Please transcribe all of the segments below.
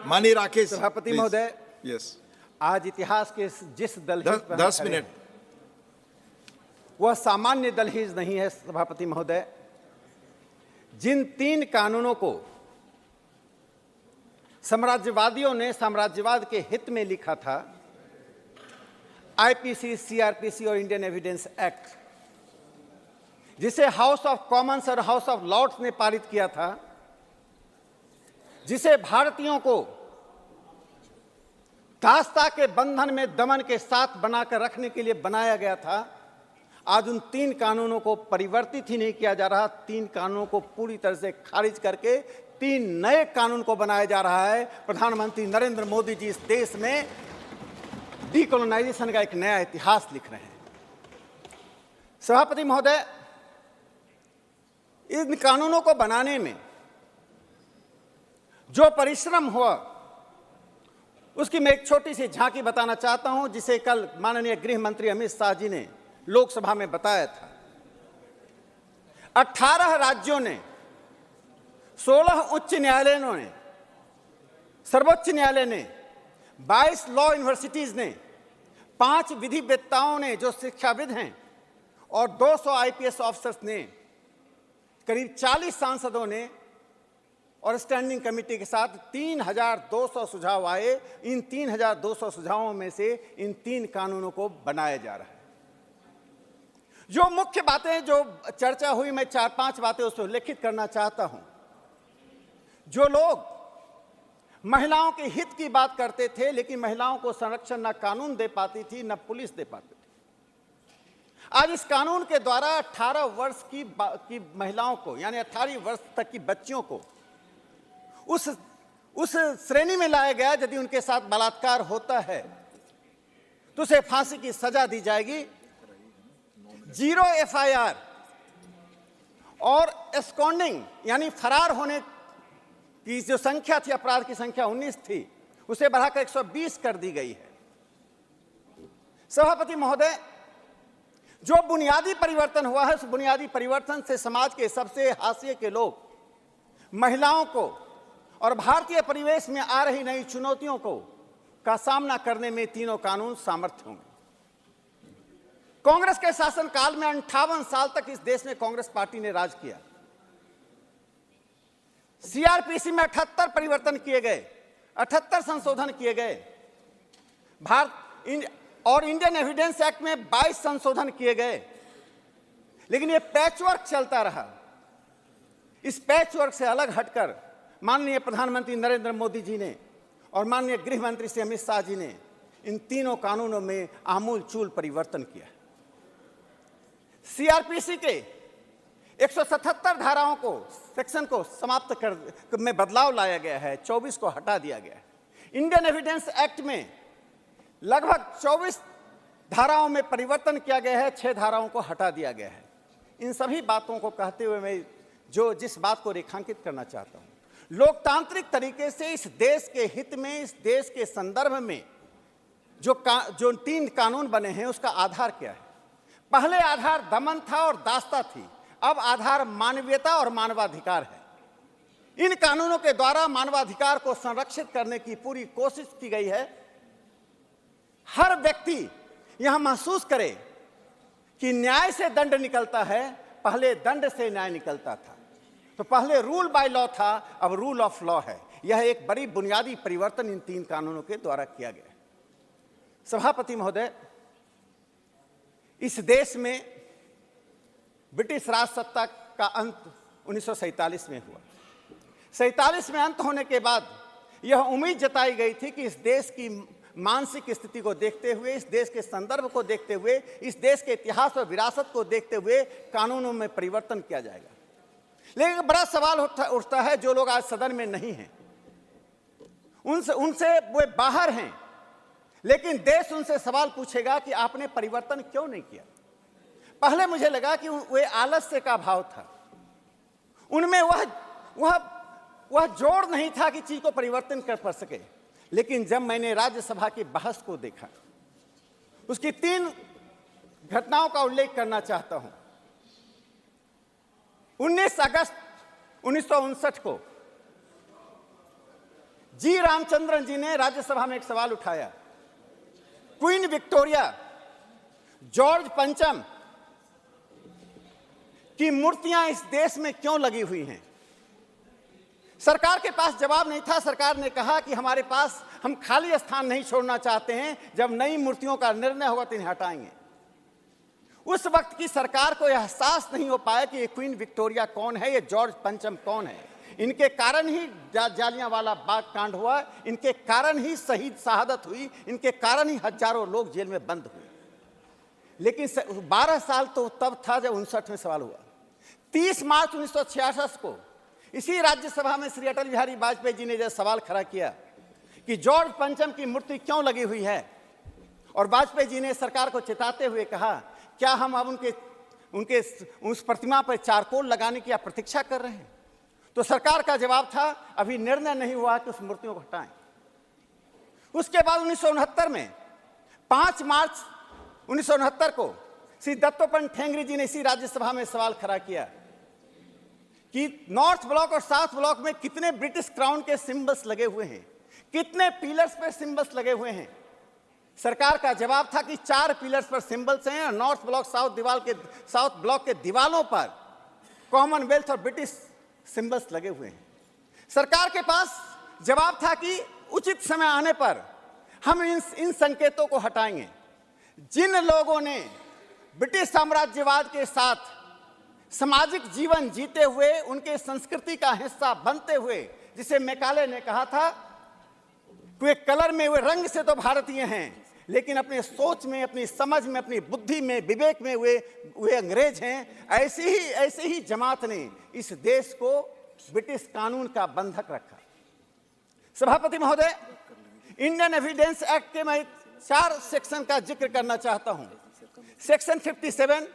माननीय राकेश सभापति महोदय, यस, आज इतिहास के जिस दलहीज पर 10 मिनट। वह सामान्य दलहीज नहीं है। सभापति महोदय, जिन 3 कानूनों को साम्राज्यवादियों ने साम्राज्यवाद के हित में लिखा था, आईपीसी, सीआरपीसी और इंडियन एविडेंस एक्ट, जिसे हाउस ऑफ कॉमन्स और हाउस ऑफ लॉर्ड्स ने पारित किया था, जिसे भारतीयों को दासता के बंधन में दमन के साथ बनाकर रखने के लिए बनाया गया था, आज उन 3 कानूनों को परिवर्तित ही नहीं किया जा रहा। 3 कानूनों को पूरी तरह से खारिज करके 3 नए कानून को बनाया जा रहा है। प्रधानमंत्री नरेंद्र मोदी जी इस देश में डीकोलोनाइजेशन का एक नया इतिहास लिख रहे हैं। सभापति महोदय, इन कानूनों को बनाने में जो परिश्रम हुआ, उसकी मैं एक छोटी सी झांकी बताना चाहता हूं, जिसे कल माननीय गृह मंत्री अमित शाह जी ने लोकसभा में बताया था। 18 राज्यों ने, 16 उच्च न्यायालयों ने, सर्वोच्च न्यायालय ने, 22 लॉ यूनिवर्सिटीज ने, 5 विधिवेत्ताओं ने जो शिक्षाविद हैं, और 200 आईपीएस ऑफिसर्स ने, करीब 40 सांसदों ने और स्टैंडिंग कमेटी के साथ 3200 सुझाव आए। इन 3200 सुझावों में से इन 3 कानूनों को बनाया जा रहा है। जो मुख्य बातें जो चर्चा हुई, मैं 4-5 बातें उसमें उल्लेखित करना चाहता हूं। जो लोग महिलाओं के हित की बात करते थे, लेकिन महिलाओं को संरक्षण न कानून दे पाती थी, न पुलिस दे पाती थी, आज इस कानून के द्वारा 18 वर्ष की महिलाओं को, यानी 18 वर्ष तक की बच्चियों को उस श्रेणी में लाया गया, यदि उनके साथ बलात्कार होता है तो उसे फांसी की सजा दी जाएगी। 0 एफआईआर और एस्कॉन्डिंग, यानी फरार होने की जो संख्या थी, अपराध की संख्या 19 थी, उसे बढ़ाकर 120 कर दी गई है। सभापति महोदय, जो बुनियादी परिवर्तन हुआ है, उस बुनियादी परिवर्तन से समाज के सबसे हाशिए के लोग, महिलाओं को और भारतीय परिवेश में आ रही नई चुनौतियों का सामना करने में तीनों कानून सामर्थ्य होंगे। कांग्रेस के शासनकाल में 58 साल तक इस देश में कांग्रेस पार्टी ने राज किया। सीआरपीसी में 78 परिवर्तन किए गए, 78 संशोधन किए गए। और इंडियन एविडेंस एक्ट में 22 संशोधन किए गए, लेकिन यह पैचवर्क चलता रहा। इस पैचवर्क से अलग हटकर माननीय प्रधानमंत्री नरेंद्र मोदी जी ने और माननीय गृह मंत्री श्री अमित शाह जी ने इन तीनों कानूनों में आमूल चूल परिवर्तन किया। सीआरपीसी के 177 धाराओं को, सेक्शन को समाप्त कर में बदलाव लाया गया है, 24 को हटा दिया गया है। इंडियन एविडेंस एक्ट में लगभग 24 धाराओं में परिवर्तन किया गया है, 6 धाराओं को हटा दिया गया है। इन सभी बातों को कहते हुए मैं जिस बात को रेखांकित करना चाहता हूं, लोकतांत्रिक तरीके से इस देश के हित में, इस देश के संदर्भ में जो 3 कानून बने हैं, उसका आधार क्या है? पहले आधार दमन था और दासता थी, अब आधार मानवीयता और मानवाधिकार है। इन कानूनों के द्वारा मानवाधिकार को संरक्षित करने की पूरी कोशिश की गई है। हर व्यक्ति यहां महसूस करे कि न्याय से दंड निकलता है, पहले दंड से न्याय निकलता था। तो पहले रूल बाय लॉ था, अब रूल ऑफ लॉ है। यह एक बड़ी बुनियादी परिवर्तन इन 3 कानूनों के द्वारा किया गया है। सभापति महोदय, इस देश में ब्रिटिश राज सत्ता का अंत 1947 में हुआ। 47 में अंत होने के बाद यह उम्मीद जताई गई थी कि इस देश की मानसिक स्थिति को देखते हुए, इस देश के संदर्भ को देखते हुए, इस देश के इतिहास और विरासत को देखते हुए कानूनों में परिवर्तन किया जाएगा। लेकिन बड़ा सवाल उठता है, जो लोग आज सदन में नहीं हैं, उनसे वे बाहर हैं, लेकिन देश उनसे सवाल पूछेगा कि आपने परिवर्तन क्यों नहीं किया? पहले मुझे लगा कि वे आलस्य का भाव था, उनमें वह जोर नहीं था कि चीज को परिवर्तन कर सके। लेकिन जब मैंने राज्यसभा की बहस को देखा, उसकी 3 घटनाओं का उल्लेख करना चाहता हूं। 19 अगस्त 1959 को जी रामचंद्रन जी ने राज्यसभा में एक सवाल उठाया, क्वीन विक्टोरिया, जॉर्ज पंचम की मूर्तियां इस देश में क्यों लगी हुई हैं? सरकार के पास जवाब नहीं था। सरकार ने कहा कि हमारे पास, हम खाली स्थान नहीं छोड़ना चाहते हैं, जब नई मूर्तियों का निर्णय होगा तो इन्हें हटाएंगे। उस वक्त की सरकार को यह एहसास नहीं हो पाया कि ये क्वीन विक्टोरिया कौन है, ये जॉर्ज पंचम कौन है। इनके कारण ही जालियांवाला बाग कांड हुआ, इनके कारण ही शहीद शहादत हुई, इनके कारण ही हजारों लोग जेल में बंद हुए। लेकिन 12 साल तो तब था जब 59 में सवाल हुआ। 30 मार्च 1966 को इसी राज्यसभा में श्री अटल बिहारी वाजपेयी जी ने जब सवाल खड़ा किया कि जॉर्ज पंचम की मूर्ति क्यों लगी हुई है, और वाजपेयी जी ने सरकार को चेताते हुए कहा, क्या हम अब उनके उस प्रतिमा पर चारकोल लगाने की आप प्रतीक्षा कर रहे हैं? तो सरकार का जवाब था, अभी निर्णय नहीं हुआ कि उस मूर्तियों को हटाएं। उसके बाद 1969 में 5 मार्च 1969 को श्री दत्तोपंत ठेंगड़ी जी ने इसी राज्यसभा में सवाल खड़ा किया कि नॉर्थ ब्लॉक और साउथ ब्लॉक में कितने ब्रिटिश क्राउन के सिंबल्स लगे हुए हैं, कितने पिलर्स पे सिंबल्स लगे हुए हैं। सरकार का जवाब था कि 4 पिलर्स पर सिंबल्स हैं और नॉर्थ ब्लॉक साउथ ब्लॉक के दीवालों पर कॉमनवेल्थ और ब्रिटिश सिंबल्स लगे हुए हैं। सरकार के पास जवाब था कि उचित समय आने पर हम इन संकेतों को हटाएंगे। जिन लोगों ने ब्रिटिश साम्राज्यवाद के साथ सामाजिक जीवन जीते हुए, उनके संस्कृति का हिस्सा बनते हुए, जिसे मैकाले ने कहा था कि वे कलर में, वे रंग से तो भारतीय हैं, लेकिन अपने सोच में, अपनी समझ में, अपनी बुद्धि में, विवेक में वे अंग्रेज हैं। ऐसे ही जमात ने इस देश को ब्रिटिश कानून का बंधक रखा। सभापति महोदय, इंडियन एविडेंस एक्ट के मैं 4 सेक्शन का जिक्र करना चाहता हूं। Section 57,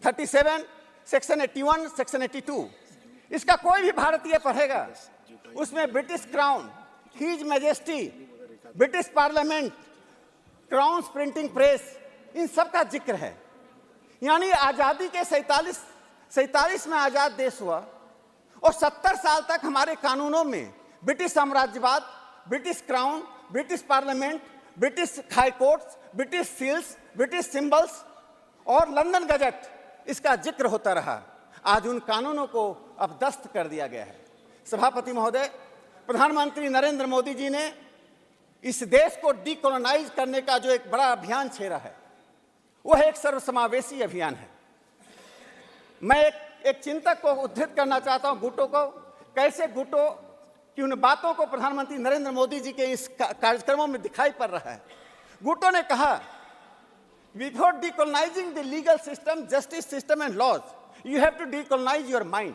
37, section 81, section 82। इसका कोई भी भारतीय पढ़ेगा, उसमें British crown, his majesty, British parliament, crown printing press, इन सब का जिक्र है। यानी आज़ादी के 47 में आज़ाद देश हुआ और 70 साल तक हमारे कानूनों में ब्रिटिश साम्राज्यवाद, British crown, British parliament, British high courts, British seals, British symbols और लंदन गजट, इसका जिक्र होता रहा। आज उन कानूनों को अब दस्त कर दिया गया है। सभापति महोदय, प्रधानमंत्री नरेंद्र मोदी जी ने इस देश को डीकोलोनाइज करने का जो एक बड़ा अभियान छेड़ा है, वह एक सर्वसमावेशी अभियान है। मैं एक चिंतक को उद्धृत करना चाहता हूं, गुटो को। कैसे गुटो की उन बातों को प्रधानमंत्री नरेंद्र मोदी जी के इस कार्यक्रमों में दिखाई पड़ रहा है। गुटो ने कहा, before decolonising the legal system, justice system and laws, you have to decolonise your mind.